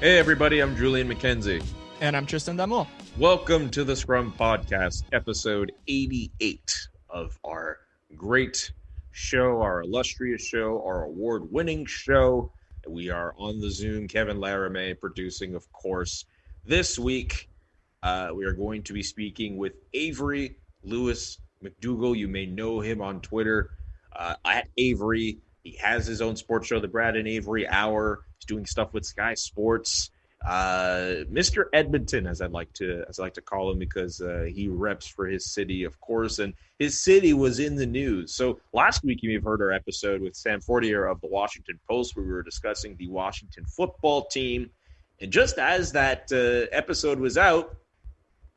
Hey everybody, I'm Julian McKenzie. And I'm Tristan and Julian. Welcome to the Scrum Podcast, episode 88 of our great show, our illustrious show, our award-winning show. We are on the Zoom, Kevin Laramie producing, of course. This week, we are going to be speaking with Avry Lewis-McDougall. You may know him on Twitter at Avry. He has his own sports show, the Brad and Avry Hour. He's doing stuff with Sky Sports. Mr. Edmonton, as I like to call him, because he reps for his city, of course, and his city was in the news. So last week you may have heard our episode with Sam Fortier of the Washington Post, where we were discussing the Washington football team. And just as that episode was out,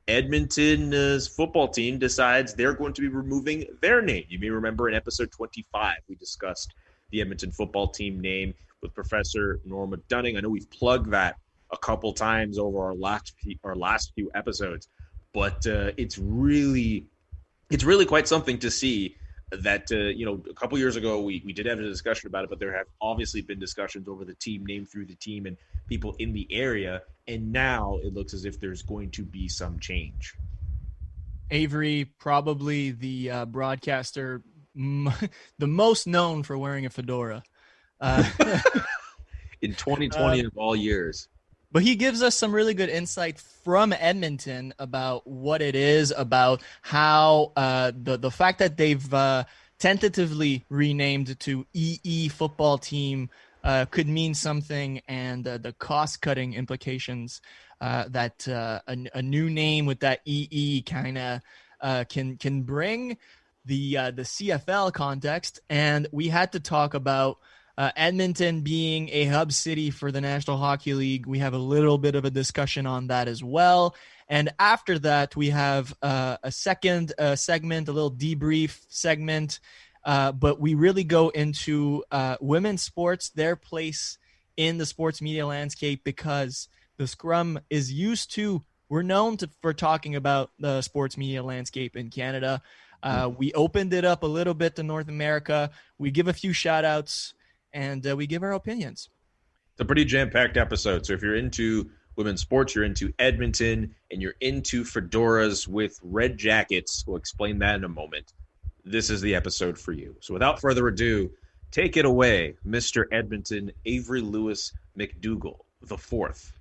Edmonton's football team decides they're going to be removing their name. You may remember in episode 25, we discussed the Edmonton football team name with Professor Norma Dunning. I know we've plugged that a couple times over our last few episodes, but it's really quite something to see that a couple years ago we did have a discussion about it, but there have obviously been discussions over the team name through the team and people in the area, and now it looks as if there's going to be some change. Avry, probably the broadcaster the most known for wearing a fedora in 2020 of all years. But he gives us some really good insight from Edmonton about what it is, about how the fact that they've tentatively renamed to EE football team could mean something, and the cost-cutting implications that a new name with that EE kind of can bring the CFL context. And we had to talk about Edmonton being a hub city for the National Hockey League. We have a little bit of a discussion on that as well. And after that, we have a second segment, a little debrief segment. But we really go into women's sports, their place in the sports media landscape, because the Scrum is we're known for talking about the sports media landscape in Canada. We opened it up a little bit to North America. We give a few shout outs, and we give our opinions. It's a pretty jam-packed episode. So if you're into women's sports, you're into Edmonton, and you're into fedoras with red jackets, we'll explain that in a moment. This is the episode for you. So without further ado, take it away, Mr. Edmonton, Avry Lewis-McDougall, the fourth.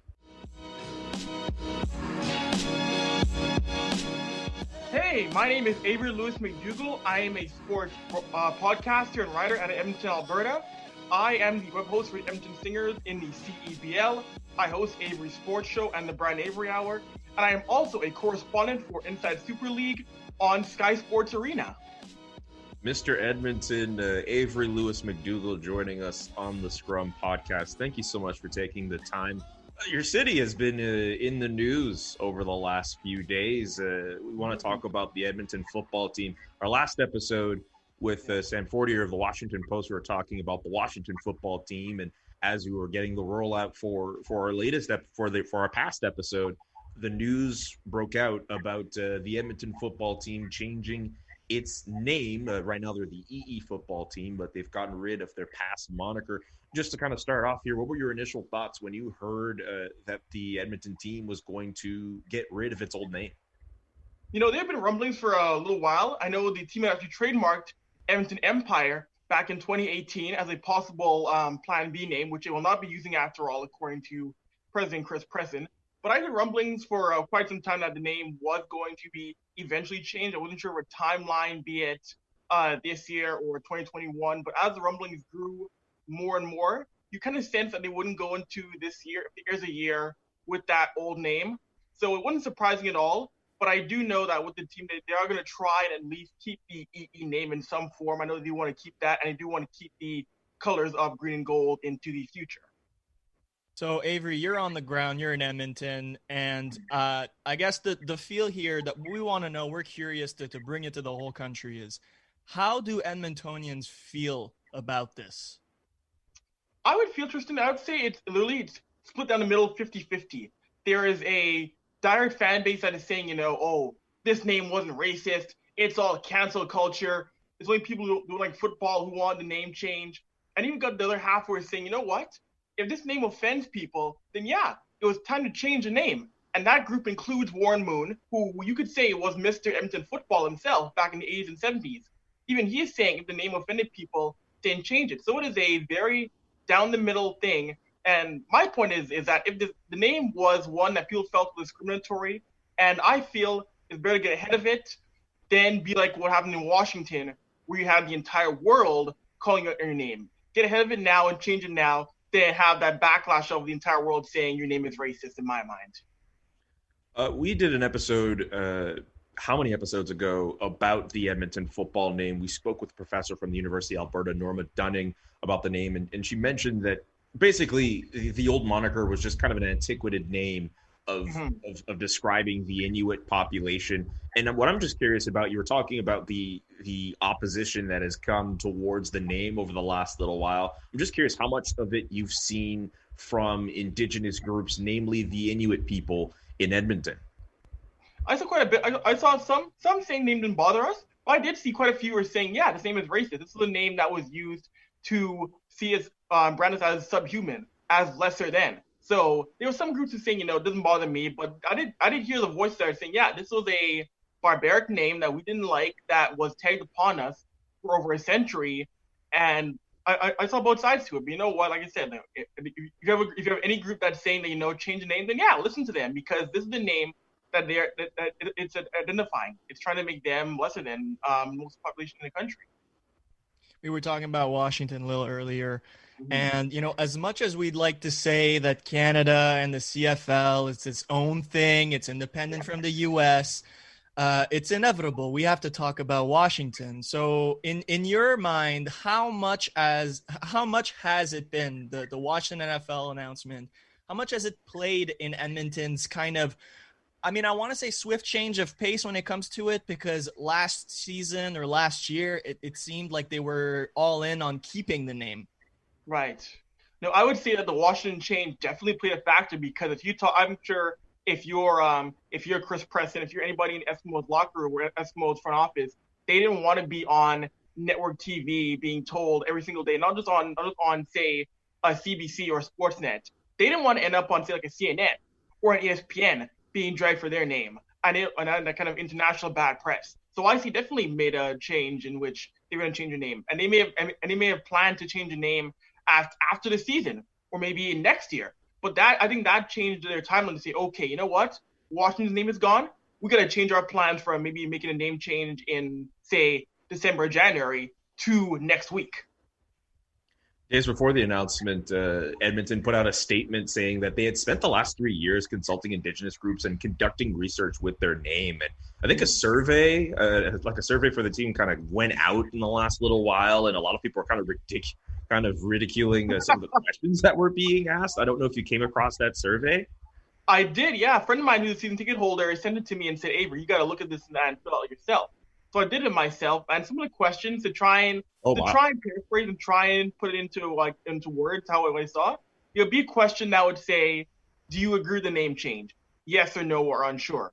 Hey, my name is Avry Lewis-McDougall. I am a sports podcaster and writer out of Edmonton, Alberta. I am the web host for Edmonton Singers in the CEBL. I host Avry's Sports Show and the Brad and Avry Hour. And I am also a correspondent for Inside Super League on Sky Sports Arena. Mr. Edmonton, Avry Lewis-McDougall joining us on the Scrum podcast. Thank you so much for taking the time. Your city has been in the news over the last few days. We want to talk about the Edmonton football team. Our last episode with Sam Fortier of the Washington Post, we were talking about the Washington football team, and as we were getting the rollout for our latest for our past episode, the news broke out about the Edmonton football team changing its name. Right now they're the EE football team, but they've gotten rid of their past moniker. Just to kind of start off here, what were your initial thoughts when you heard that the Edmonton team was going to get rid of its old name? There have been rumblings for a little while. I know the team actually trademarked Edmonton Empire back in 2018 as a possible Plan B name, which it will not be using after all, according to President Chris Presson. But I heard rumblings for quite some time that the name was going to be eventually changed. I wasn't sure what timeline, be it this year or 2021. But as the rumblings grew more and more, you kind of sense that they wouldn't go into this year, if there's a year, with that old name. So it wasn't surprising at all. But I do know that with the team, they are going to try and at least keep the EE name in some form. I know they want to keep that, and they do want to keep the colors of green and gold into the future. So, Avry, you're on the ground, you're in Edmonton, and I guess the feel here that we want to know, we're curious to bring it to the whole country, is how do Edmontonians feel about this? I would feel, Tristan, I would say it's split down the middle 50-50. There is a direct fan base that is saying, this name wasn't racist. It's all cancel culture. There's only people who like football who want the name change. And even got the other half who are saying, you know what? if this name offends people, then yeah, it was time to change the name. And that group includes Warren Moon, who you could say was Mr. Edmonton football himself back in the 80s and 70s. Even he is saying if the name offended people, then change it. So it is a very down the middle thing. And my point is that if the name was one that people felt was discriminatory, and I feel it's better to get ahead of it than be like what happened in Washington, where you had the entire world calling out your name. Get ahead of it now and change it now, then have that backlash of the entire world saying your name is racist in my mind. We did an episode, how many episodes ago, about the Edmonton football name. We spoke with a professor from the University of Alberta, Norma Dunning, about the name, and she mentioned that basically the old moniker was just kind of an antiquated name of describing the Inuit population. And what I'm just curious about, you were talking about the opposition that has come towards the name over the last little while. I'm just curious how much of it you've seen from Indigenous groups, namely the Inuit people in Edmonton. I saw quite a bit. I saw some saying name didn't bother us, but I did see quite a few were saying, yeah, this name is racist. This is a name that was used to see us brand us as subhuman, as lesser than. So there were some groups who saying, it doesn't bother me, but I did hear the voice there saying, yeah, this was a barbaric name that we didn't like, that was tagged upon us for over a century, and I saw both sides to it. But you know what? Like I said, if you have any group that's saying that change the name, then yeah, listen to them, because this is the name that it's identifying. It's trying to make them lesser than most population in the country. We were talking about Washington a little earlier, and as much as we'd like to say that Canada and the CFL is its own thing, it's independent from the U.S., it's inevitable. We have to talk about Washington. So in your mind, how much has it been, the Washington NFL announcement, how much has it played in Edmonton's kind of, I want to say swift change of pace when it comes to it, because last season or last year, it seemed like they were all in on keeping the name. Right. No, I would say that the Washington change definitely played a factor, because if you talk, I'm sure if you're Chris Preston, if you're anybody in Eskimo's locker room or Eskimo's front office, they didn't want to be on network TV being told every single day, not just on say a CBC or Sportsnet. They didn't want to end up on say like a CNN or an ESPN being dragged for their name and that kind of international bad press. So IC definitely made a change in which they were going to change the name, and they may have planned to change the name after the season or maybe next year. But I think that changed their timeline to say, okay, you know what? Washington's name is gone. We got to change our plans from maybe making a name change in, say, December or January to next week. Days before the announcement, Edmonton put out a statement saying that they had spent the last 3 years consulting Indigenous groups and conducting research with their name. And I think a survey for the team kind of went out in the last little while, and a lot of people are kind of ridiculing some of the questions that were being asked. I don't know if you came across that survey. I did, yeah. A friend of mine who's a season ticket holder sent it to me and said, Avery, you got to look at this and fill out yourself. So I did it myself, and some of the questions to try and paraphrase and try and put it into words how I saw it. It would be a question that would say, do you agree with the name change? Yes or no or unsure.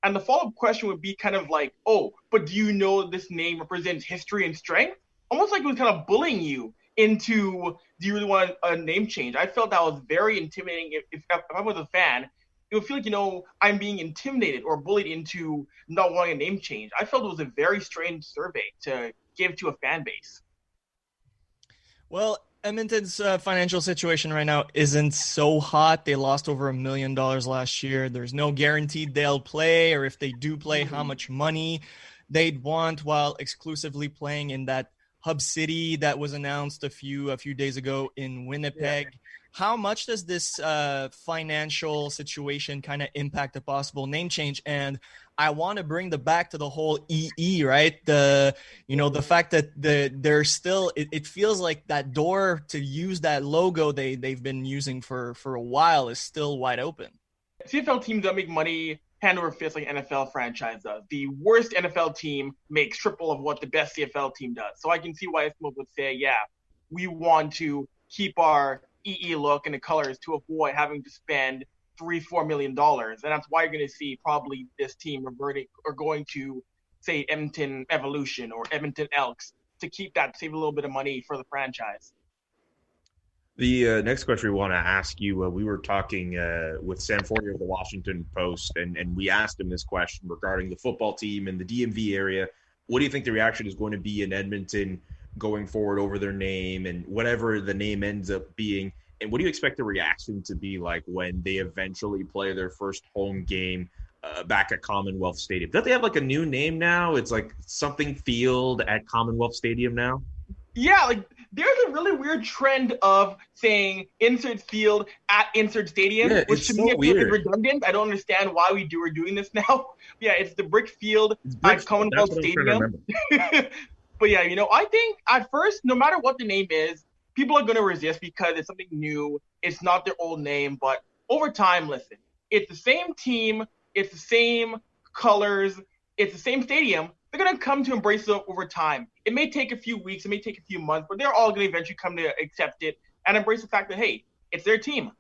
And the follow-up question would be kind of like, oh, but do you know this name represents history and strength? Almost like it was kind of bullying you into, do you really want a name change? I felt that was very intimidating. If I was a fan, it would feel like, I'm being intimidated or bullied into not wanting a name change. I felt it was a very strange survey to give to a fan base. Well, Edmonton's financial situation right now isn't so hot. They lost over $1 million last year. There's no guaranteed they'll play, or if they do play, how much money they'd want while exclusively playing in that hub city that was announced a few days ago in Winnipeg. Yeah. How much does this financial situation kind of impact a possible name change? And I want to bring back to the whole EE, right? The fact that they're still, it feels like that door to use that logo they've been using for a while is still wide open. CFL teams don't make money hand over fist like NFL franchise does. The worst NFL team makes triple of what the best CFL team does. So I can see why Eskimo would say, yeah, we want to keep our EE look and the colors to avoid having to spend $3-4 million. And that's why you're going to see probably this team reverting or going to, say, Edmonton Evolution or Edmonton Elks to keep that, save a little bit of money for the franchise. The next question we want to ask you, we were talking with Sam Fortier of the Washington Post, and we asked him this question regarding the football team in the DMV area. What do you think the reaction is going to be in Edmonton going forward over their name and whatever the name ends up being? And what do you expect the reaction to be like when they eventually play their first home game back at Commonwealth Stadium? Don't they have like a new name now? It's like something Field at Commonwealth Stadium now. Yeah, like there's a really weird trend of saying insert field at insert stadium, Yeah, which it's to so me I feel weird. is redundant. I don't understand why we're doing this now. Yeah, it's the brick field It's at Bridgestone. That's Commonwealth what I'm trying to Stadium. remember. But yeah, I think at first, no matter what the name is, people are going to resist because it's something new. It's not their old name. But over time, listen, it's the same team. It's the same colors. It's the same stadium. They're going to come to embrace it over time. It may take a few weeks. It may take a few months, but they're all going to eventually come to accept it and embrace the fact that, hey, it's their team.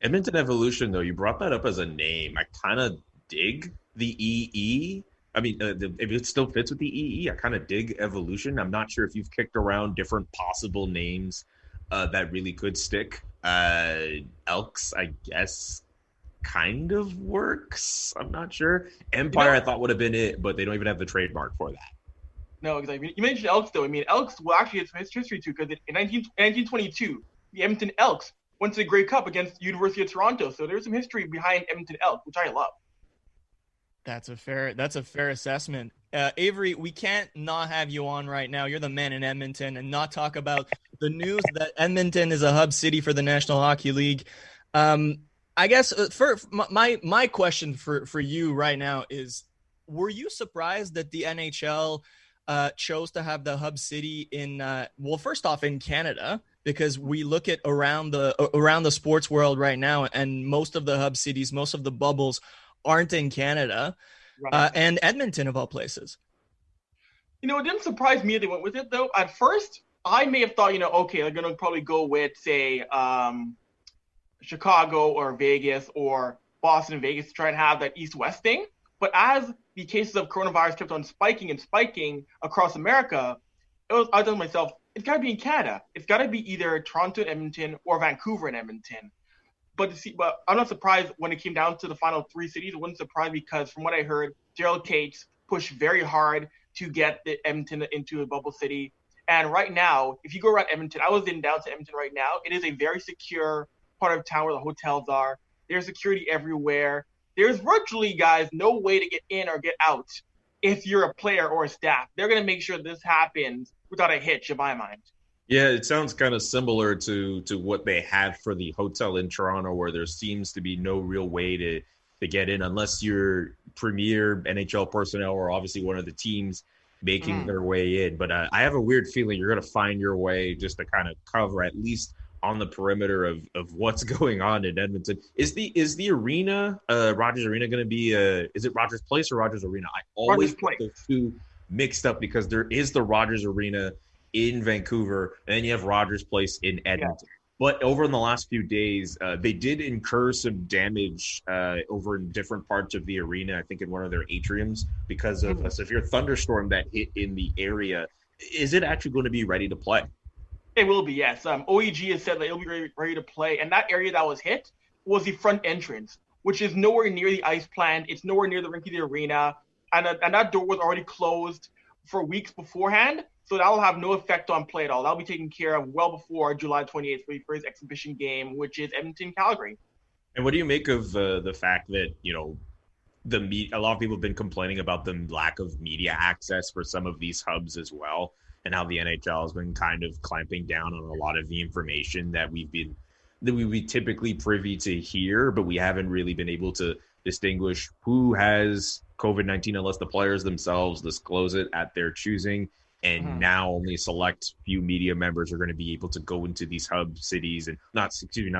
Edmonton Evolution, though, you brought that up as a name. I kind of dig the EE. I mean, if it still fits with the EE, I kind of dig Evolution. I'm not sure if you've kicked around different possible names that really could stick. Elks, I guess, kind of works. I'm not sure. Empire, I thought would have been it, but they don't even have the trademark for that. No, exactly. You mentioned Elks, though. I mean, Elks, well, actually, it's history, too, because in 1922, the Edmonton Elks went to the Grey Cup against the University of Toronto. So there's some history behind Edmonton Elks, which I love. That's a fair assessment. Avry, we can't not have you on right now. You're the man in Edmonton and not talk about the news that Edmonton is a hub city for the National Hockey League. I guess for my question for you right now is, were you surprised that the NHL chose to have the hub city in first off in Canada, because we look at around the sports world right now, and most of the hub cities, most of the bubbles aren't in Canada, Right. and Edmonton of all places. It didn't surprise me they went with it, though. At first, I may have thought, okay, they're going to probably go with, say, Chicago or Vegas or Boston and Vegas to try and have that east-west thing. But as the cases of coronavirus kept on spiking and spiking across America, I thought to myself, it's got to be in Canada. It's got to be either Toronto and Edmonton or Vancouver and Edmonton. But I'm not surprised when it came down to the final three cities. It wasn't surprised because from what I heard, Gerald Cates pushed very hard to get the Edmonton into a bubble city. And right now, if you go around Edmonton, I was in downtown Edmonton right now. It is a very secure part of town where the hotels are. There's security everywhere. There's virtually, guys, no way to get in or get out if you're a player or a staff. They're going to make sure this happens without a hitch, in my mind. Yeah, it sounds kind of similar to what they have for the hotel in Toronto, where there seems to be no real way to get in unless you're premier NHL personnel or obviously one of the teams making their way in. But I have a weird feeling you're going to find your way just to kind of cover at least on the perimeter of what's going on in Edmonton. Is the arena, Rogers Arena, going to be is it Rogers Place or Rogers Arena? I always get those two mixed up because there is the Rogers Arena in Vancouver, and then you have Rogers Place in Edmonton. Yeah. But over in the last few days, they did incur some damage over in different parts of the arena, I think in one of their atriums, because of a severe thunderstorm that hit in the area. Is it actually going to be ready to play? It will be, yes. OEG has said that it'll be ready to play, and that area that was hit was the front entrance, which is nowhere near the ice plant. It's nowhere near the rink of the arena, and that door was already closed for weeks beforehand. So that will have no effect on play at all. That'll be taken care of well before July 28th for the first exhibition game, which is Edmonton-Calgary. And what do you make of the fact that, a lot of people have been complaining about the lack of media access for some of these hubs as well, and how the NHL has been kind of clamping down on a lot of the information that we typically privy to hear, but we haven't really been able to distinguish who has COVID-19 unless the players themselves disclose it at their choosing. And now only a select few media members are going to be able to go into these hub cities and not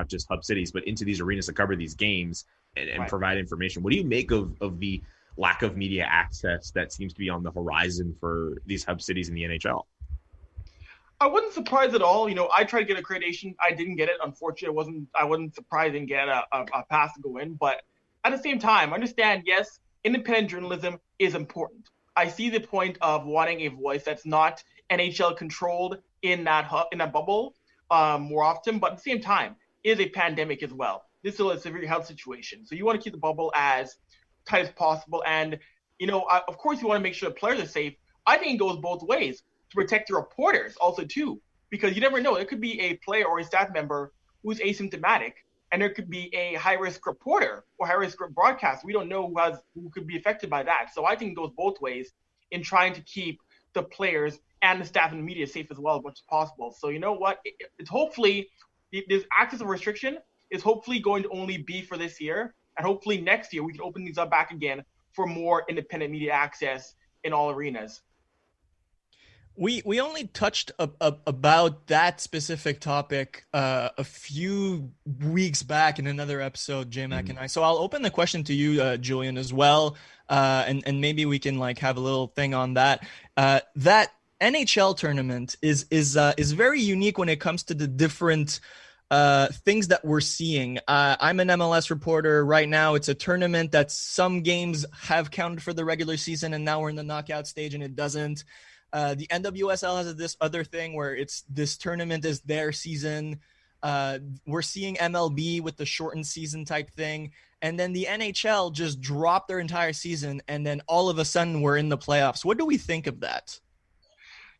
just hub cities, but into these arenas to cover these games and provide information. What do you make of the lack of media access that seems to be on the horizon for these hub cities in the NHL? I wasn't surprised at all. I tried to get accreditation. I didn't get it. Unfortunately, I wasn't surprised and get a pass to go in. But at the same time, understand, yes, independent journalism is important. I see the point of wanting a voice that's not NHL controlled in that bubble. more often. But at the same time, it is a pandemic as well. This is a severe health situation. So you want to keep the bubble as tight as possible. And, of course, you want to make sure the players are safe. I think it goes both ways to protect the reporters also, too, because you never know. There could be a player or a staff member who's asymptomatic, and there could be a high-risk reporter or high-risk broadcaster. We don't know who could be affected by that. So I think it goes both ways in trying to keep the players and the staff and the media safe as well as much as possible. So you know what? It's hopefully this access of restriction is hopefully going to only be for this year, and hopefully next year we can open these up back again for more independent media access in all arenas. We only touched about that specific topic a few weeks back in another episode, J-Mac and I. So I'll open the question to you, Julian, as well, and maybe we can have a little thing on that. That NHL tournament is very unique when it comes to the different things that we're seeing. I'm an MLS reporter right now. It's a tournament that some games have counted for the regular season, and now we're in the knockout stage, and it doesn't. The NWSL has this other thing where this tournament is their season. We're seeing MLB with the shortened season type thing. And then the NHL just dropped their entire season, and then all of a sudden we're in the playoffs. What do we think of that?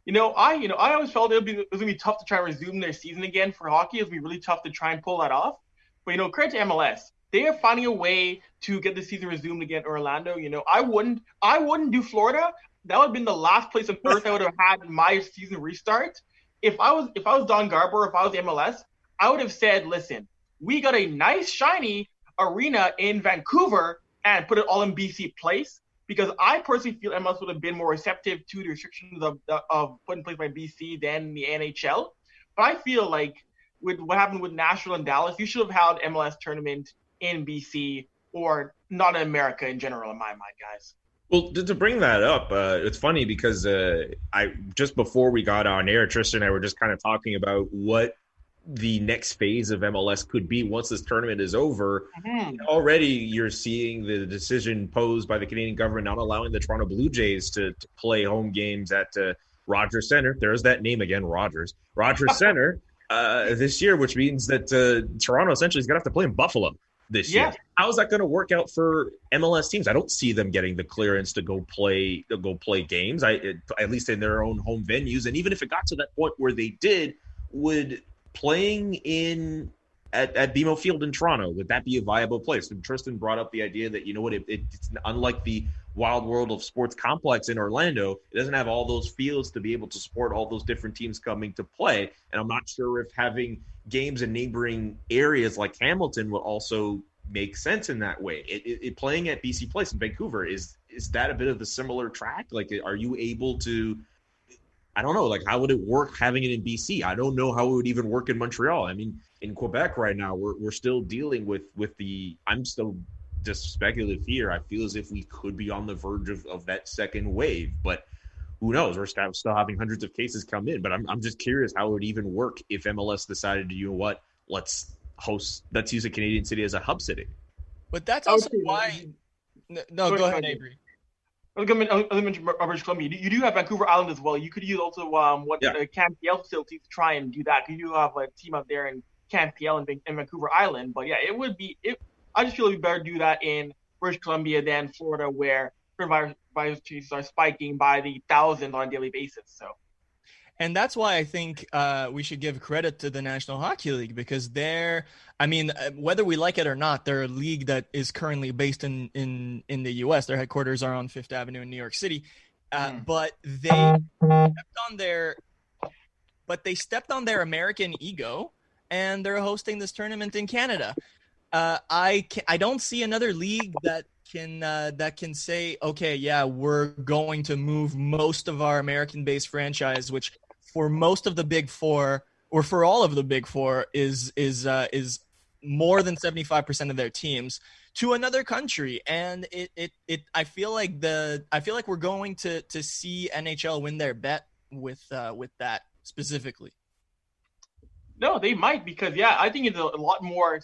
I always felt it was going to be tough to try and resume their season again for hockey. It would be really tough to try and pull that off. But, credit to MLS. They are finding a way to get the season resumed again in Orlando. I wouldn't do Florida. That would have been the last place on earth I would have had my season restart. If I was Don Garber, if I was MLS, I would have said, listen, we got a nice, shiny arena in Vancouver and put it all in BC place, because I personally feel MLS would have been more receptive to the restrictions of put in place by BC than the NHL. But I feel like with what happened with Nashville and Dallas, you should have held MLS tournament in BC or not in America in general, in my mind, guys. Well, to bring that up, it's funny because I just before we got on air, Tristan and I were just kind of talking about what the next phase of MLS could be once this tournament is over. Mm-hmm. Already you're seeing the decision posed by the Canadian government not allowing the Toronto Blue Jays to play home games at Rogers Centre. There's that name again, Rogers Centre this year, which means that Toronto essentially is going to have to play in Buffalo this year. How is that going to work out for MLS teams? I don't see them getting the clearance to go play games, at least in their own home venues. And even if it got to that point where they did, would playing at BMO Field in Toronto, would that be a viable place? And Tristan brought up the idea that, it's unlike the Wild World of Sports complex in Orlando, it doesn't have all those fields to be able to support all those different teams coming to play. And I'm not sure if having games in neighboring areas like Hamilton would also make sense in that way. It playing at BC Place in Vancouver, is that a bit of a similar track? Are you able to, I don't know, how would it work having it in BC? I don't know how it would even work in Montreal. I mean, in Quebec right now, we're still dealing with I'm still just speculative here. I feel as if we could be on the verge of that second wave, but who knows? We're still having hundreds of cases come in, but I'm just curious how it would even work if MLS decided to, let's use a Canadian city as a hub city. But that's also why. No, go ahead, Avery. I was going to mention British Columbia. You do have Vancouver Island as well. You could use also the Camp PL facility to try and do that. You do have a team up there in Camp PL in Vancouver Island. But yeah, it would be. I just feel it'd be better to do that in British Columbia than Florida, where virus cases are spiking by the thousands on a daily basis. So. And that's why I think we should give credit to the National Hockey League, because whether we like it or not, they're a league that is currently based in the U.S. Their headquarters are on Fifth Avenue in New York City. But they stepped on their American ego, and they're hosting this tournament in Canada. I don't see another league that can say, okay, yeah, we're going to move most of our American-based franchise, which for most of the Big Four, or for all of the Big Four, is more than 75% of their teams, to another country. And I feel like we're going to see NHL win their bet with that specifically. No, they might, because I think it's a lot more.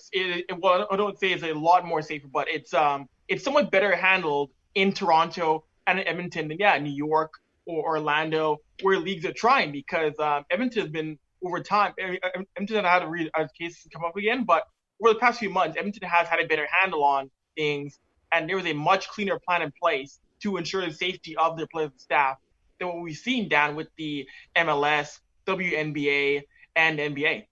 Well, I don't say it's a lot more safer, but it's somewhat better handled in Toronto and in Edmonton than New York or Orlando, where leagues are trying, because Edmonton has been over time. Edmonton had a case come up again, but over the past few months, Edmonton has had a better handle on things, and there was a much cleaner plan in place to ensure the safety of their players and staff than what we've seen, Dan, with the MLS, WNBA, and NBA.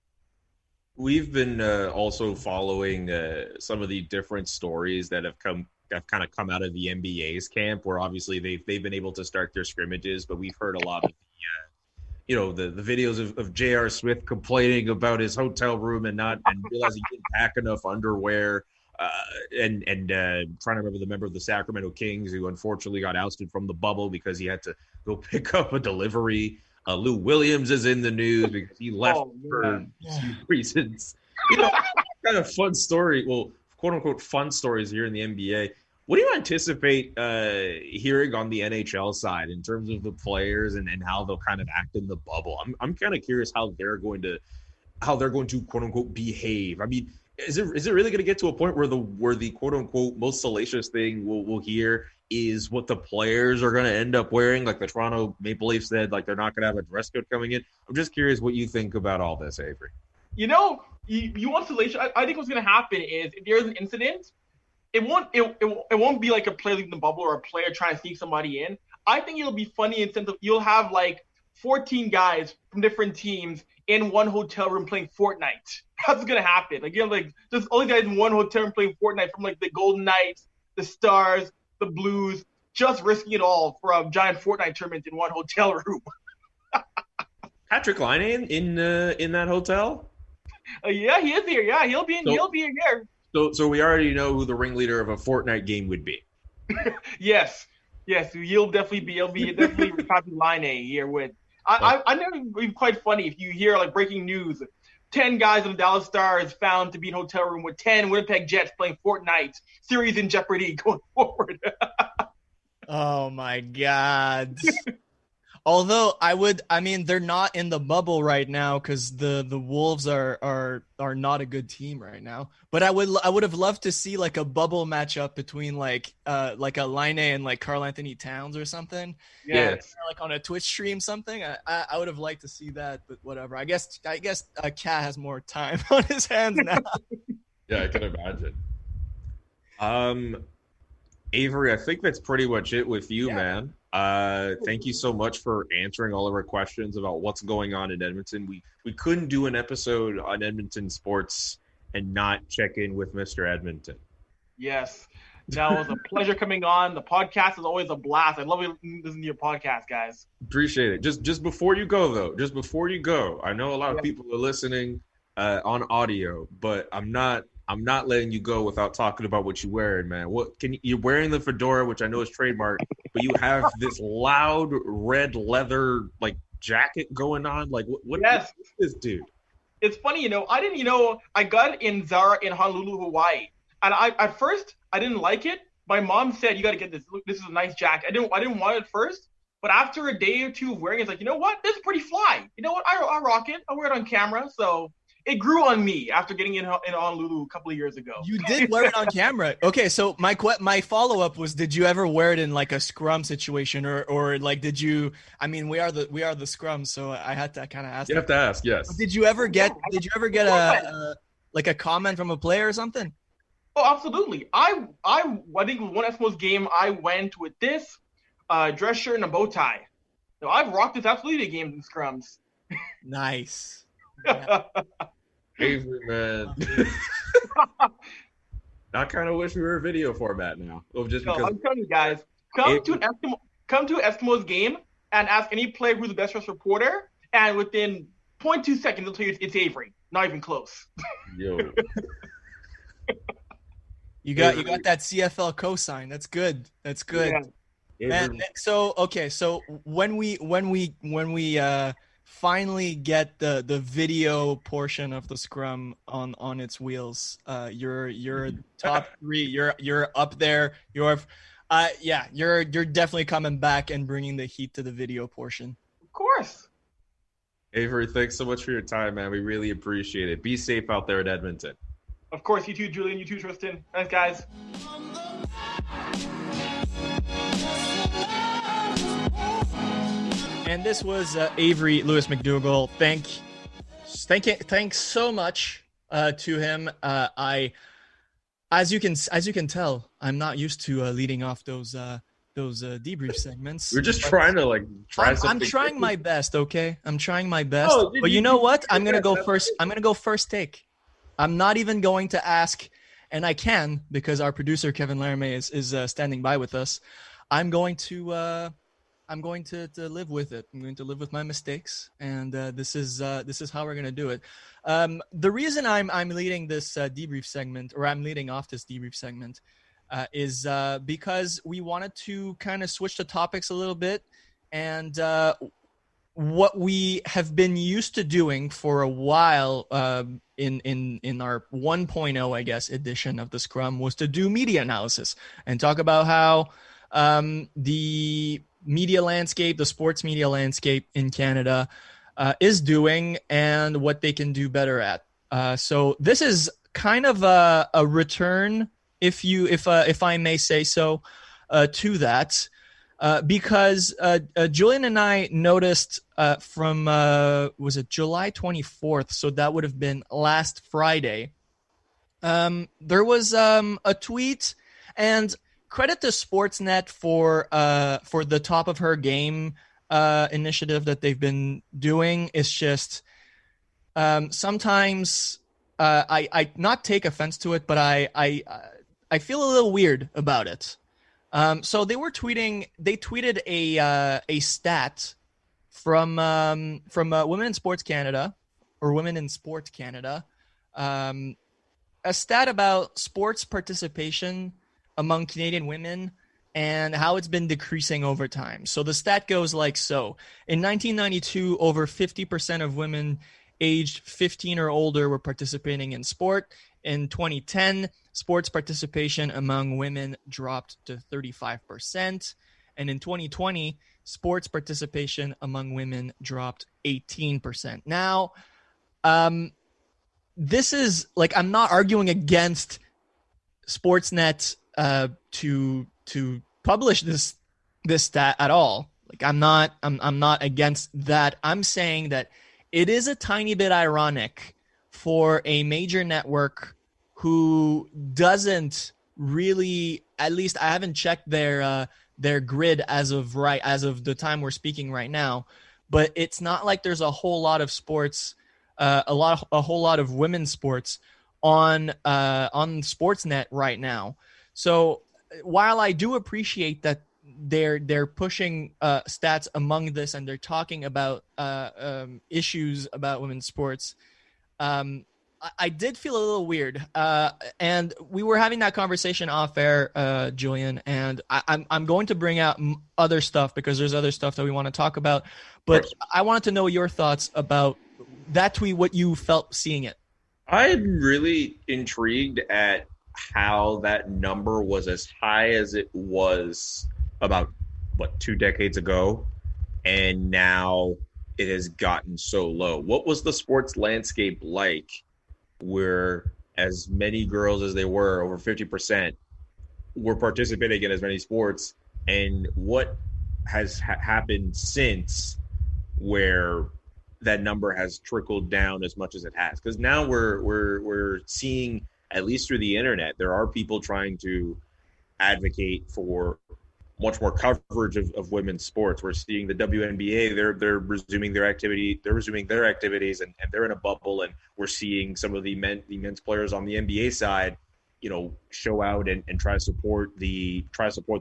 We've been also following some of the different stories that have kind of come out of the NBA's camp, where obviously they've been able to start their scrimmages, but we've heard a lot of the videos of J.R. Smith complaining about his hotel room and realizing he didn't pack enough underwear, and trying to remember the member of the Sacramento Kings who unfortunately got ousted from the bubble because he had to go pick up a delivery. Lou Williams is in the news because he left for reasons. Kind of fun story. Well, quote unquote fun stories here in the NBA. What do you anticipate hearing on the NHL side in terms of the players and how they'll kind of act in the bubble? I'm kind of curious how they're going to quote unquote behave. I mean, is it really going to get to a point where the quote unquote most salacious thing we'll hear is what the players are going to end up wearing? Like the Toronto Maple Leafs said, like they're not going to have a dress code coming in. I'm just curious what you think about all this, Avery. You want salacious? I think what's going to happen is if there's an incident, it won't be like a player leaving the bubble or a player trying to sneak somebody in. I think it'll be funny in the sense of you'll have like 14 guys from different teams in one hotel room playing Fortnite. That's going to happen. Like, there's all these guys in one hotel room playing Fortnite from like the Golden Knights, the Stars, the Blues, just risking it all for a giant Fortnite tournament in one hotel room. Patrick Laine in that hotel? Yeah, he is here. Yeah, he'll be here. So we already know who the ringleader of a Fortnite game would be. Yes. He'll definitely be Patrick Laine here with. I never be quite funny if you hear like breaking news. 10 guys in the Dallas Stars found to be in a hotel room with 10 Winnipeg Jets playing Fortnite. Series in jeopardy going forward. Oh my God. Although they're not in the bubble right now because the Wolves are not a good team right now. But I would have loved to see like a bubble matchup between like a Laine and like Karl Anthony Towns or something. Yeah. Like on a Twitch stream something. I would have liked to see that, but whatever. I guess Cat has more time on his hands now. Yeah, I can imagine. Avery, I think that's pretty much it with you, man. Thank you so much for answering all of our questions about what's going on in Edmonton. We couldn't do an episode on Edmonton sports and not check in with Mr. Edmonton. Yes. Now, it was a pleasure coming on. The podcast is always a blast. I love listening to your podcast, guys. Appreciate it. Just before you go, though, I know a lot of people are listening on audio, but I'm not letting you go without talking about what you're wearing, man. You're wearing the fedora, which I know is trademark, but you have this loud red leather like jacket going on. Like what is this, dude? It's funny, I didn't, I got it in Zara in Honolulu, Hawaii, and at first I didn't like it. My mom said you got to get this. Look, this is a nice jacket. I didn't want it at first, but after a day or two of wearing it, it's like, you know what? This is pretty fly. You know what? I rock it. I wear it on camera, so. It grew on me after getting in Honolulu a couple of years ago. You did wear it on camera. Okay, so my follow-up was, did you ever wear it in like a scrum situation or like did you? I mean, we are the scrum, so I had to kind of ask. You have to ask, yes. Did you ever get a comment from a player or something? Oh, absolutely. I think one Eskimos game I went with this dress shirt and a bow tie. So I've rocked this absolutely games and scrums. Nice. Yeah. Avery, man. I kind of wish we were video format now. I'm telling you guys, come to an Eskimos game and ask any player who's the best dressed reporter, and within 0.2 seconds they'll tell you it's Avery. Not even close. Yo. You got that CFL cosign. That's good. Yeah. Man, so when we finally get the video portion of the scrum on its wheels, you're top 3. You're up there. You're definitely coming back and bringing the heat to the video portion. Of course. Avery, thanks so much for your time, man. We really appreciate it. Be safe out there at Edmonton. Of course, you too, Julian. You too, Tristan. Thanks, guys. And this was Avry Lewis-McDougall. Thanks so much to him. As you can tell, I'm not used to leading off those debrief segments. We're just trying to try something. I'm trying my best, okay? I'm trying my best. Oh, but you know what? I'm gonna go first. I'm gonna go first take. I'm not even going to ask, and I can because our producer Kevin Laramie is standing by with us. I'm going to live with it. I'm going to live with my mistakes, and this is how we're gonna do it. The reason I'm leading this debrief segment, or I'm leading off this debrief segment, is because we wanted to kind of switch the topics a little bit, and what we have been used to doing for a while in our 1.0, I guess, edition of the Scrum was to do media analysis and talk about how the media landscape, the sports media landscape in Canada is doing and what they can do better at. So this is kind of a return, if I may say so, to that. Because Julian and I noticed from was it July 24th? So that would have been last Friday. There was a tweet, and credit to Sportsnet for the top of her game initiative that they've been doing. It's just sometimes I not take offense to it, but I feel a little weird about it. So they tweeted a stat from Women in Sports Canada, or Women in Sport Canada, a stat about sports participation among Canadian women and how it's been decreasing over time. So the stat goes like so. In 1992, over 50% of women aged 15 or older were participating in sport. In 2010, sports participation among women dropped to 35%. And in 2020, sports participation among women dropped 18%. Now, this is I'm not arguing against Sportsnet to publish this stat at all. I'm not against that. I'm saying that it is a tiny bit ironic for a major network who doesn't really, at least I haven't checked their grid as of the time we're speaking right now, but it's not like there's a whole lot of sports, a whole lot of women's sports on Sportsnet right now. So while I do appreciate that they're pushing stats among this and they're talking about issues about women's sports, I did feel a little weird, and we were having that conversation off air, Julian, and I'm going to bring out other stuff because there's other stuff that we want to talk about, but I wanted to know your thoughts about that tweet, what you felt seeing it. I'm really intrigued at how that number was as high as it was about 2 decades ago, and now it has gotten so low. What was the sports landscape like where as many girls as they were, over 50%, were participating in as many sports, and what has happened since where that number has trickled down as much as it has? Because now we're seeing, at least through the internet, there are people trying to advocate for much more coverage of women's sports. We're seeing the WNBA, they're resuming their activity, and they're in a bubble, and we're seeing some of the men's players on the NBA side, show out and try to support the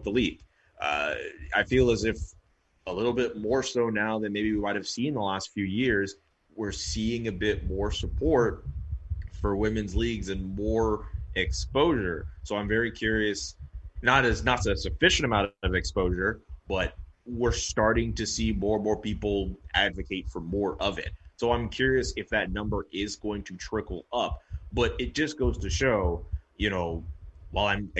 league. I feel as if a little bit more so now than maybe we might have seen the last few years, we're seeing a bit more support for women's leagues and more exposure. So I'm very curious. Not a sufficient amount of exposure, but we're starting to see more and more people advocate for more of it. So I'm curious if that number is going to trickle up. But it just goes to show, while I'm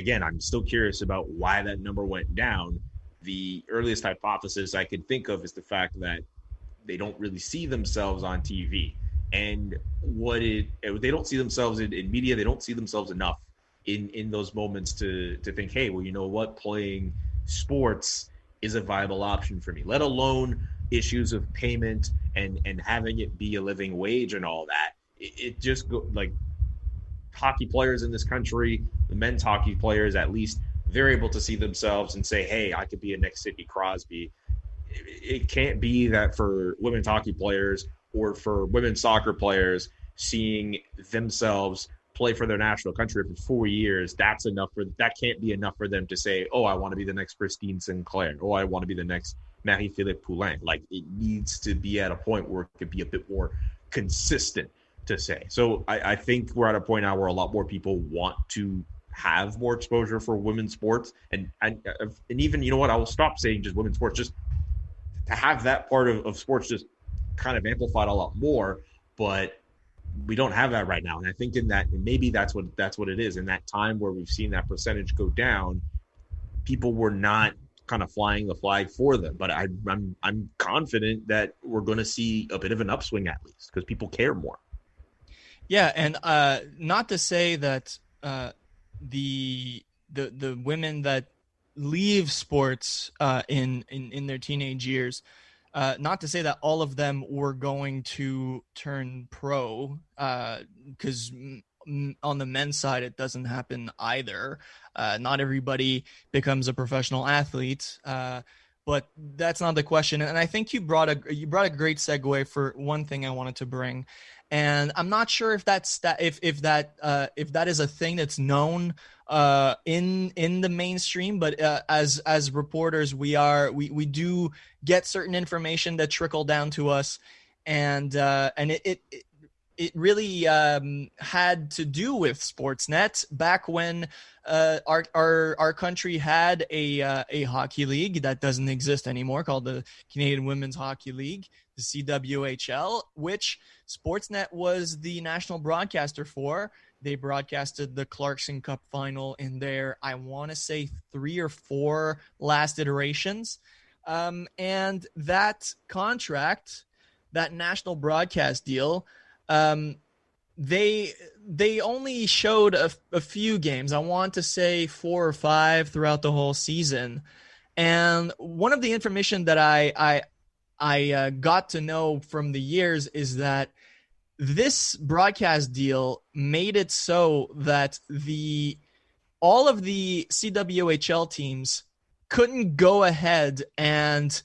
still curious about why that number went down, the earliest hypothesis I could think of is the fact that they don't really see themselves on TV. And they don't see themselves in media, they don't see themselves enough in those moments to think, hey, well, you know what, playing sports is a viable option for me, let alone issues of payment and having it be a living wage and all that, it just like hockey players in this country, the men's hockey players at least, they're able to see themselves and say, hey, I could be a next Sidney Crosby. It can't be that for women's hockey players or for women's soccer players seeing themselves play for their national country for 4 years. That can't be enough for them to say, oh, I want to be the next Christine Sinclair. Oh, I want to be the next Marie-Philippe Poulin. Like, it needs to be at a point where it could be a bit more consistent to say. So I think we're at a point now where a lot more people want to have more exposure for women's sports. And even, you know what, I will stop saying just women's sports, just to have that part of sports just kind of amplified a lot more. But we don't have that right now. And I think maybe that's what it is. In that time where we've seen that percentage go down, people were not kind of flying the flag for them. But I'm confident that we're going to see a bit of an upswing at least because people care more. Yeah, and not to say that the women that leave sports in their teenage years, not to say that all of them were going to turn pro, because on the men's side it doesn't happen either. Not everybody becomes a professional athlete, but that's not the question. And I think you brought a great segue for one thing I wanted to bring. And I'm not sure if that is a thing that's known in the mainstream, but as reporters, we do get certain information that trickle down to us, and it really had to do with Sportsnet back when our country had a hockey league that doesn't exist anymore, called the Canadian Women's Hockey League, the CWHL, which Sportsnet was the national broadcaster for. They broadcasted the Clarkson Cup final in their, I want to say, 3 or 4 last iterations. And that contract, that national broadcast deal, they only showed a few games. I want to say 4 or 5 throughout the whole season. And one of the information that I got to know from the years is that this broadcast deal made it so that all of the CWHL teams couldn't go ahead and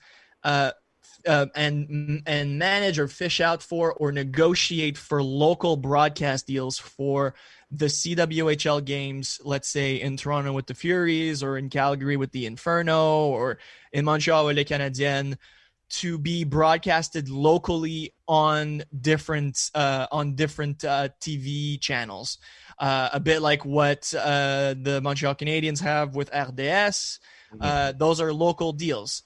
manage or fish out for or negotiate for local broadcast deals for the CWHL games, let's say in Toronto with the Furies or in Calgary with the Inferno or in Montreal with Les Canadiennes, to be broadcasted locally on different TV channels, a bit like what the Montreal Canadiens have with RDS. Those are local deals.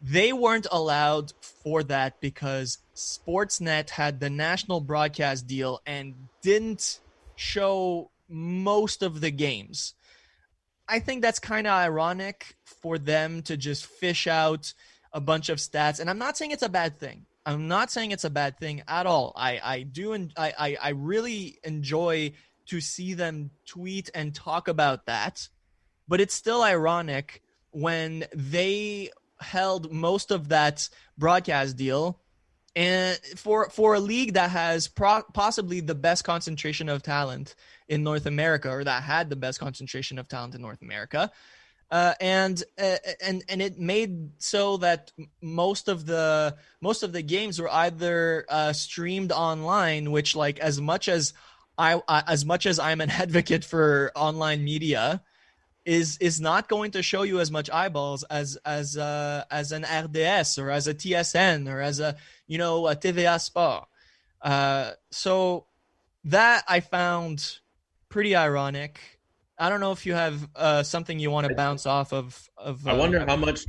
They weren't allowed for that because Sportsnet had the national broadcast deal and didn't show most of the games. I think that's kind of ironic for them to just fish out a bunch of stats. And I'm not saying it's a bad thing. I'm not saying it's a bad thing at all. I really enjoy to see them tweet and talk about that. But it's still ironic when they held most of that broadcast deal and for a league that has possibly the best concentration of talent in North America, or that had the best concentration of talent in North America. And it made so that most of the games were either streamed online, which, like, as much as I'm an advocate for online media, is not going to show you as much eyeballs as an RDS or as a TSN or as a TVA Sport. So that I found pretty ironic. I don't know if you have something you want to bounce off of. I wonder how much,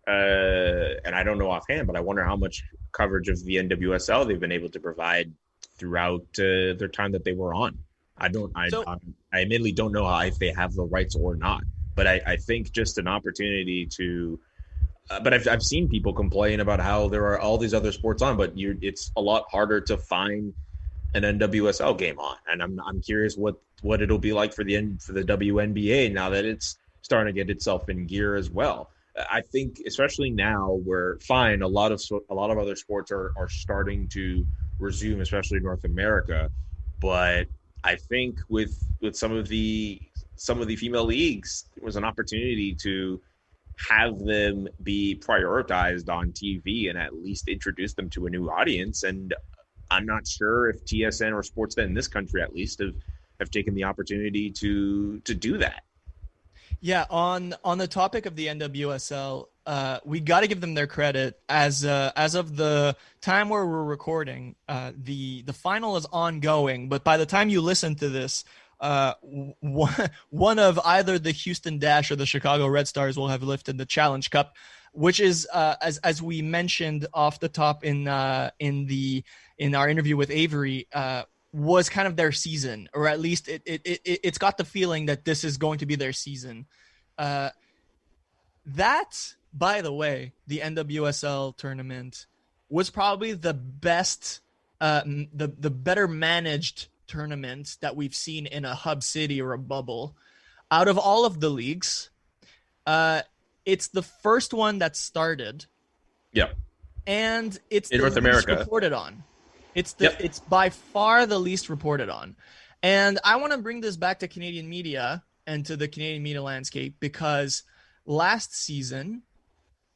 and I don't know offhand, but I wonder how much coverage of the NWSL they've been able to provide throughout their time that they were on. I admittedly don't know if they have the rights or not, but I think just an opportunity to. But I've seen people complain about how there are all these other sports on, but it's a lot harder to find an NWSL game on, and I'm curious what it'll be like for the WNBA now that it's starting to get itself in gear as well. I think, especially now, where fine, a lot of other sports are starting to resume, especially in North America. But I think with some of the female leagues, there was an opportunity to have them be prioritized on TV and at least introduce them to a new audience. And I'm not sure if TSN or Sportsnet in this country, at least, have taken the opportunity to do that. Yeah, on the topic of the NWSL, we got to give them their credit. As of the time where we're recording, the final is ongoing. But by the time you listen to this, one of either the Houston Dash or the Chicago Red Stars will have lifted the Challenge Cup, which is as we mentioned off the top in our interview with Avry. Was kind of their season, or at least it's got the feeling that this is going to be their season. That, by the way, the NWSL tournament was probably the best, the better managed tournament that we've seen in a hub city or a bubble. Out of all of the leagues, it's the first one that started. Yeah. And it's in the North least America reported on. It's by far the least reported on. And I want to bring this back to Canadian media and to the Canadian media landscape, because last season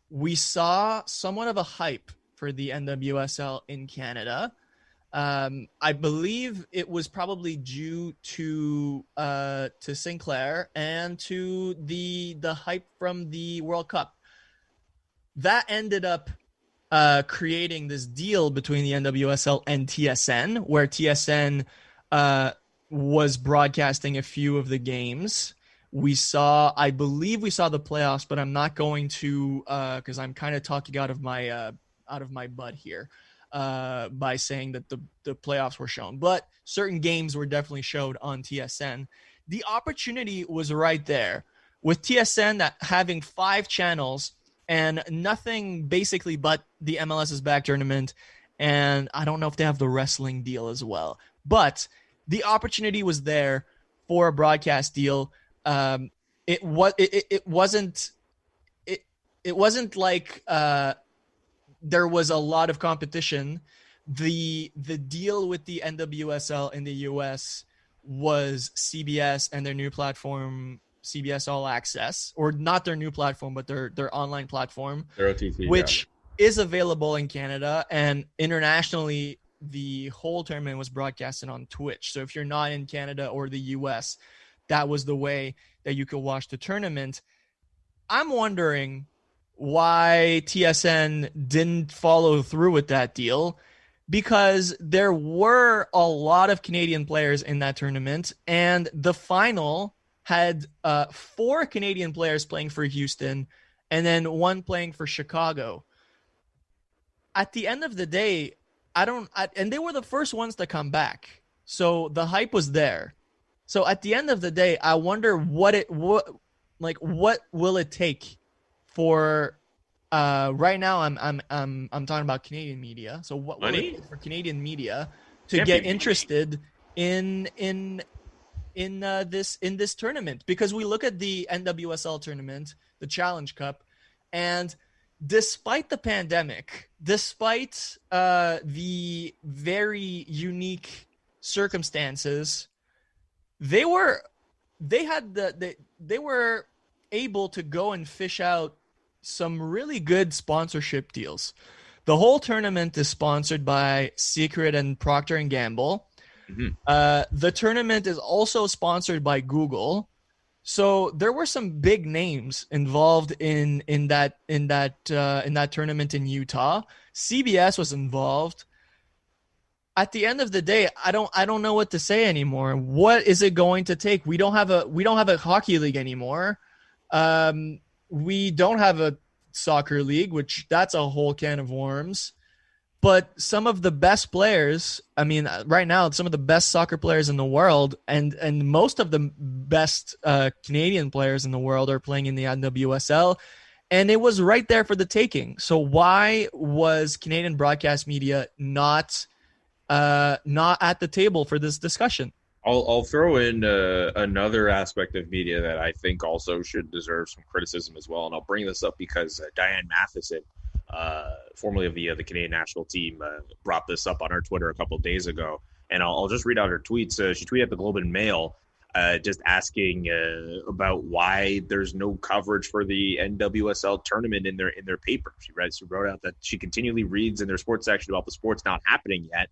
we saw somewhat of a hype for the NWSL in Canada. I believe it was probably due to Sinclair and to the hype from the World Cup. That ended up creating this deal between the NWSL and TSN, where TSN was broadcasting a few of the games. I believe we saw the playoffs, but I'm not going to, because I'm kind of talking out of my butt here by saying that the playoffs were shown. But certain games were definitely showed on TSN. The opportunity was right there with TSN having 5 channels and nothing basically but the MLS's back tournament. And I don't know if they have the wrestling deal as well. But the opportunity was there for a broadcast deal. It wasn't like there was a lot of competition. The deal with the NWSL in the US was CBS and their new platform, CBS All Access, or not their new platform, but their online platform, their OTT, which is available in Canada, and internationally, the whole tournament was broadcasted on Twitch. So if you're not in Canada or the US, that was the way that you could watch the tournament. I'm wondering why TSN didn't follow through with that deal, because there were a lot of Canadian players in that tournament, and the final had 4 Canadian players playing for Houston and then 1 playing for Chicago. At the end of the day, and they were the first ones to come back. So the hype was there. So at the end of the day, I wonder what will it take for right now I'm talking about Canadian media. So what will it take for Canadian media to get interested in this tournament? Because we look at the NWSL tournament, the Challenge Cup, and despite the pandemic, despite the very unique circumstances, they were able to go and fish out some really good sponsorship deals. The whole tournament is sponsored by Secret and Procter & Gamble. Mm-hmm. The tournament is also sponsored by Google. So there were some big names involved in that tournament in Utah. CBS was involved. At the end of the day, I don't know what to say anymore. What is it going to take? We don't have a hockey league anymore. We don't have a soccer league, which that's a whole can of worms. But some of the best players, I mean, right now, some of the best soccer players in the world and most of the best Canadian players in the world are playing in the NWSL. And it was right there for the taking. So why was Canadian broadcast media not at the table for this discussion? I'll throw in another aspect of media that I think also should deserve some criticism as well, and I'll bring this up because Diane Matheson, formerly of the Canadian national team, brought this up on our Twitter a couple of days ago, and I'll just read out her tweets. She tweeted at the Globe and Mail, just asking about why there's no coverage for the NWSL tournament in their paper. She wrote out that she continually reads in their sports section about the sports not happening yet,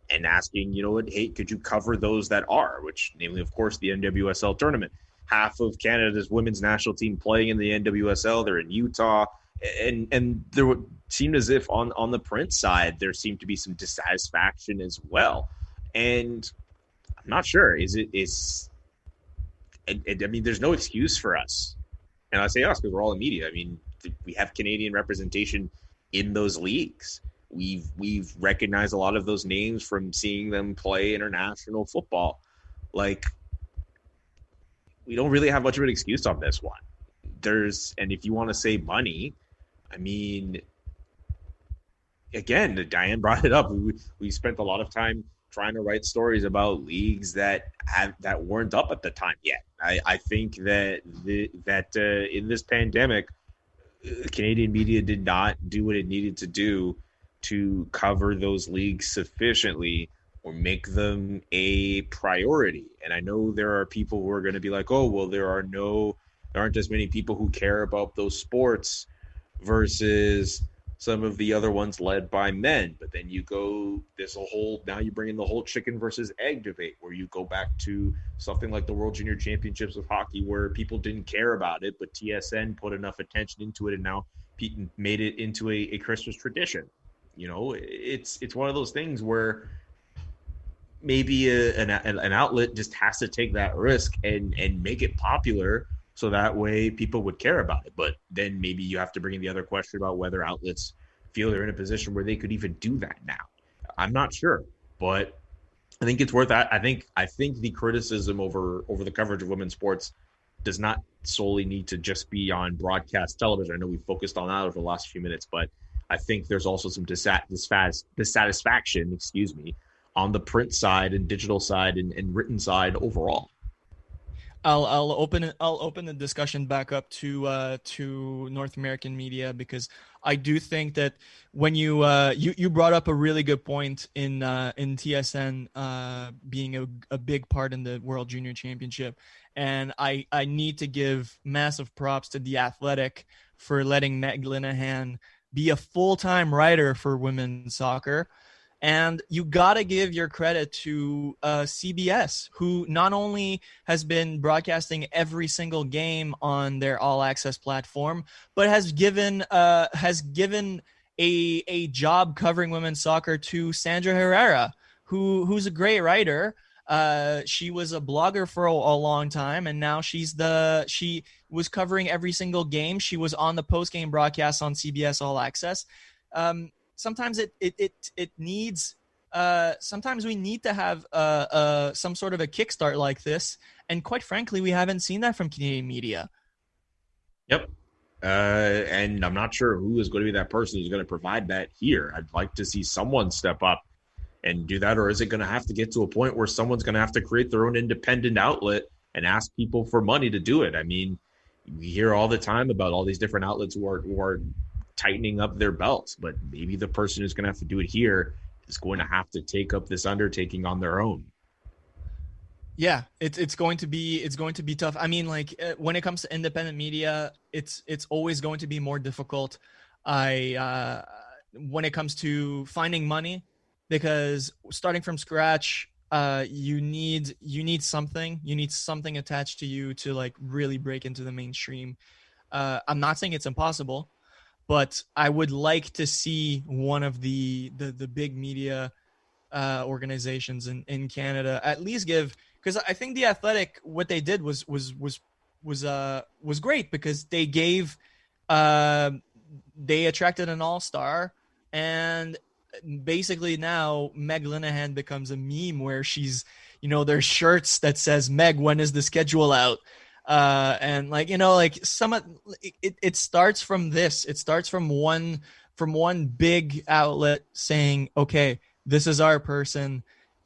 and asking, hey, could you cover those that are, which namely, of course, the NWSL tournament. Half of Canada's women's national team playing in the NWSL, they're in Utah, and there would seem as if on the print side, there seemed to be some dissatisfaction as well. And I'm not sure, I mean, there's no excuse for us. And I say us because we're all in media. I mean, we have Canadian representation in those leagues. We've recognized a lot of those names from seeing them play international football. Like, we don't really have much of an excuse on this one. And if you want to save money, I mean, again, Diane brought it up. We spent a lot of time trying to write stories about leagues that weren't up at the time yet. I think that in this pandemic, Canadian media did not do what it needed to do to cover those leagues sufficiently or make them a priority. And I know there are people who are going to be like, oh, well, there aren't as many people who care about those sports versus some of the other ones led by men. But then now you bring in the whole chicken versus egg debate, where you go back to something like the World Junior Championships of hockey, where people didn't care about it, but TSN put enough attention into it and now made it into a Christmas tradition. It's one of those things where maybe an outlet just has to take that risk and make it popular, so that way people would care about it. But then maybe you have to bring in the other question about whether outlets feel they're in a position where they could even do that now. I'm not sure, but I think it's worth that. I think the criticism over the coverage of women's sports does not solely need to just be on broadcast television. I know we focused on that over the last few minutes, but I think there's also some dissatisfaction, on the print side and digital side and written side overall. I'll open the discussion back up to North American media, because I do think that when you brought up a really good point in TSN being a big part in the World Junior Championship, and I need to give massive props to The Athletic for letting Meg Linehan be a full-time writer for women's soccer. And you got to give your credit to CBS, who not only has been broadcasting every single game on their all-access platform, but has given a job covering women's soccer to Sandra Herrera, who's a great writer. She was a blogger for a long time, and now she was covering every single game. She was on the post-game broadcast on CBS All Access. Sometimes it needs. Sometimes we need to have some sort of a kickstart like this, and quite frankly, we haven't seen that from Canadian media. Yep, and I'm not sure who is going to be that person who's going to provide that here. I'd like to see someone step up and do that, or is it going to have to get to a point where someone's going to have to create their own independent outlet and ask people for money to do it? I mean, we hear all the time about all these different outlets who are tightening up their belts, but maybe the person who's going to have to do it here is going to have to take up this undertaking on their own. Yeah, it's going to be tough. I mean, like when it comes to independent media, it's always going to be more difficult. When it comes to finding money, because starting from scratch, you need something attached to you to like really break into the mainstream. I'm not saying it's impossible, but I would like to see one of the big media organizations in Canada at least give, because I think The Athletic, what they did was great, because they gave they attracted an all-star, and basically now Meg Linehan becomes a meme where she's, there's shirts that says, Meg, when is the schedule out? And like, it starts from this. It starts from one big outlet saying, okay, this is our person,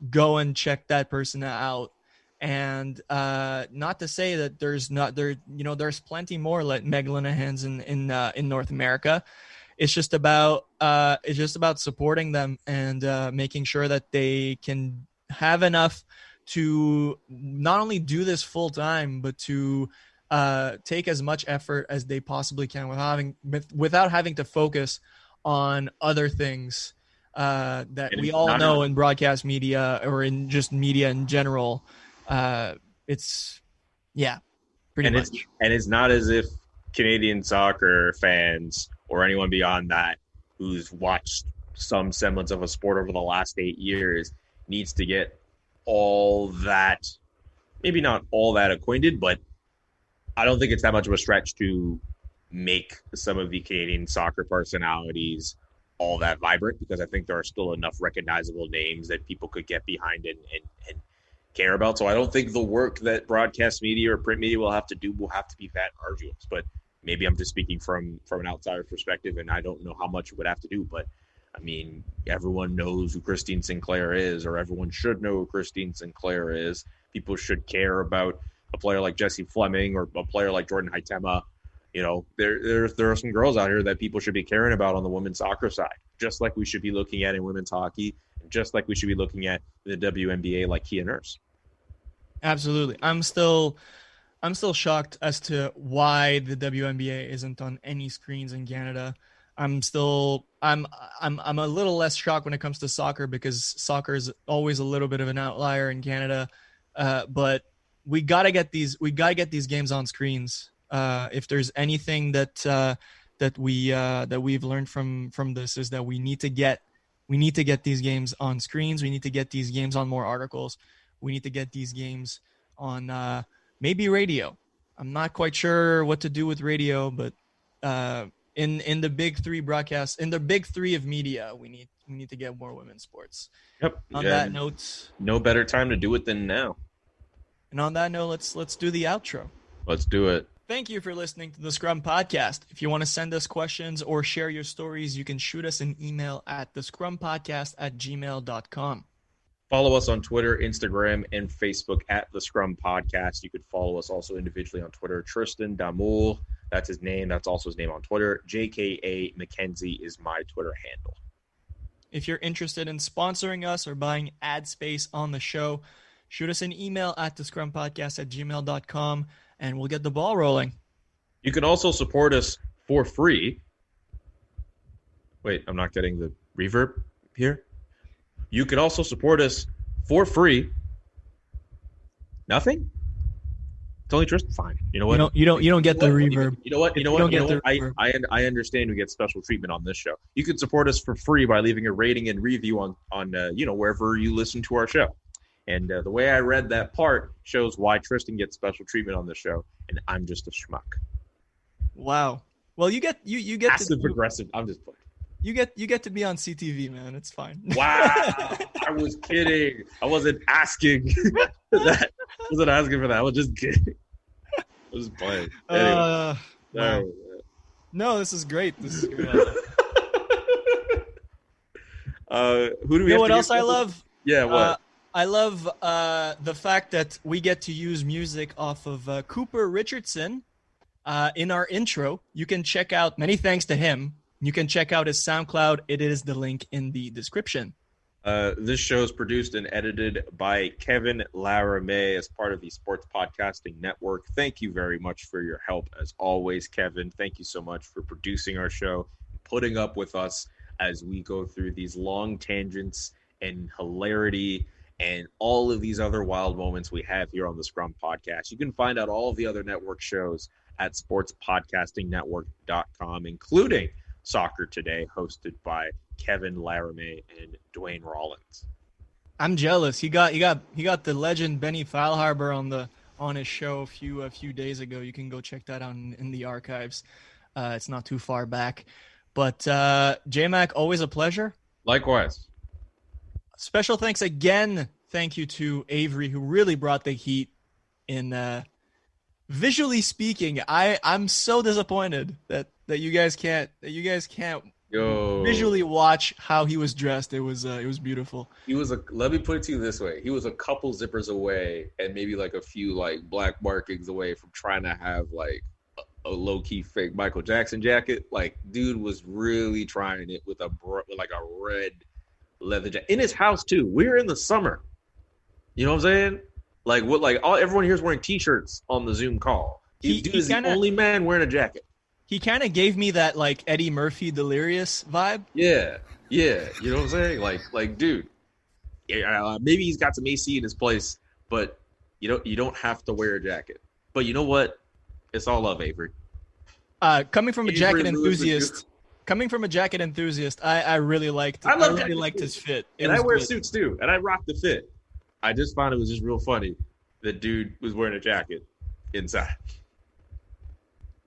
go and check that person out. And not to say that there's plenty more like Meg Linehan's in North America. It's just about supporting them and making sure that they can have enough to not only do this full time, but to take as much effort as they possibly can without having to focus on other things that we all know in broadcast media or in just media in general. It's pretty much. And it's not as if Canadian soccer fans or anyone beyond that who's watched some semblance of a sport over the last 8 years needs to get all that, maybe not all that acquainted, but I don't think it's that much of a stretch to make some of the Canadian soccer personalities all that vibrant, because I think there are still enough recognizable names that people could get behind and care about. So I don't think the work that broadcast media or print media will have to do will have to be that arduous. But maybe I'm just speaking from an outsider's perspective, and I don't know how much it would have to do. But I mean, everyone knows who Christine Sinclair is, or everyone should know who Christine Sinclair is. People should care about a player like Jesse Fleming or a player like Jordan Haitema. You know, there are some girls out here that people should be caring about on the women's soccer side, just like we should be looking at in women's hockey, and just like we should be looking at the WNBA like Kia Nurse. Absolutely. I'm still shocked as to why the WNBA isn't on any screens in Canada. I'm a little less shocked when it comes to soccer, because soccer is always a little bit of an outlier in Canada. But we gotta get these games on screens. If there's anything that we've learned from this, is that we need to get these games on screens. We need to get these games on more articles. We need to get these games on maybe radio. I'm not quite sure what to do with radio, but in the big three broadcasts, in the big three of media, we need to get more women's sports. Yep. On that note, no better time to do it than now. And on that note, let's do the outro. Let's do it. Thank you for listening to the Scrum Podcast. If you want to send us questions or share your stories, you can shoot us an email at thescrumpodcast@gmail.com. Follow us on Twitter, Instagram, and Facebook at The Scrum Podcast. You could follow us also individually on Twitter. Tristan Damour, that's his name. That's also his name on Twitter. JKA McKenzie is my Twitter handle. If you're interested in sponsoring us or buying ad space on the show, shoot us an email at thescrumpodcast@gmail.com, and we'll get the ball rolling. You can also support us for free. Wait, I'm not getting the reverb here. You can also support us for free. Nothing? It's only Tristan. Fine. You know what? You don't get the reverb. You know what? I understand we get special treatment on this show. You can support us for free by leaving a rating and review on wherever you listen to our show. And the way I read that part shows why Tristan gets special treatment on this show, and I'm just a schmuck. Wow. Well, you get passive aggressive. I'm just playing. You get to be on CTV, man. It's fine. Wow. I was kidding. I wasn't asking that. I wasn't asking for that. I was just kidding. I was just playing. Anyway. Wow. No, this is great. This is great. Who do we? You know what else I love? Yeah. What? I love the fact that we get to use music off of Cooper Richardson in our intro. You can check out. Many thanks to him. You can check out his SoundCloud. It is the link in the description. This show is produced and edited by Kevin Laramie as part of the Sports Podcasting Network. Thank you very much for your help, as always, Kevin. Thank you so much for producing our show, putting up with us as we go through these long tangents and hilarity and all of these other wild moments we have here on the Scrum Podcast. You can find out all of the other network shows at sportspodcastingnetwork.com, including Soccer Today, hosted by Kevin Laramie and Dwayne Rollins. I'm jealous. He got the legend Benny Feilhaber on his show a few days ago. You can go check that out in the archives. It's not too far back. But J-Mac, always a pleasure. Likewise. Special thanks again. Thank you to Avry, who really brought the heat in visually speaking. I'm so disappointed that you guys can't visually watch how he was dressed. It was beautiful. Let me put it to you this way. He was a couple zippers away and maybe like a few like black markings away from trying to have like a low-key fake Michael Jackson jacket. Like, dude was really trying it with a red leather jacket in his house too. We're in the summer. You know what I'm saying? Like everyone here is wearing t-shirts on the Zoom call. Dude is the only man wearing a jacket. He kind of gave me that like Eddie Murphy Delirious vibe. Yeah. You know what I'm saying? Like, dude, maybe he's got some AC in his place, but you don't have to wear a jacket. But you know what? It's all love, Avry. Coming from a jacket enthusiast, I really liked his fit. I wear suits too, and I rock the fit. I just found it was just real funny that dude was wearing a jacket inside.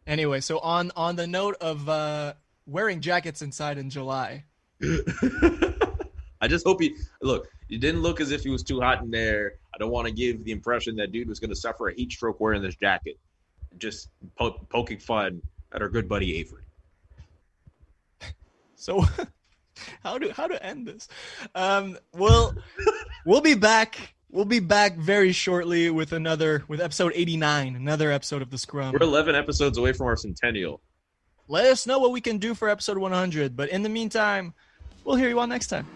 Anyway, so on the note of wearing jackets inside in July. I just hope he didn't look as if he was too hot in there. I don't want to give the impression that dude was going to suffer a heat stroke wearing this jacket. Just poking fun at our good buddy Avry. So how to end this? We'll be back. We'll be back very shortly with episode 89, another episode of the Scrum. We're 11 episodes away from our centennial. Let us know what we can do for episode 100. But in the meantime, we'll hear you all next time.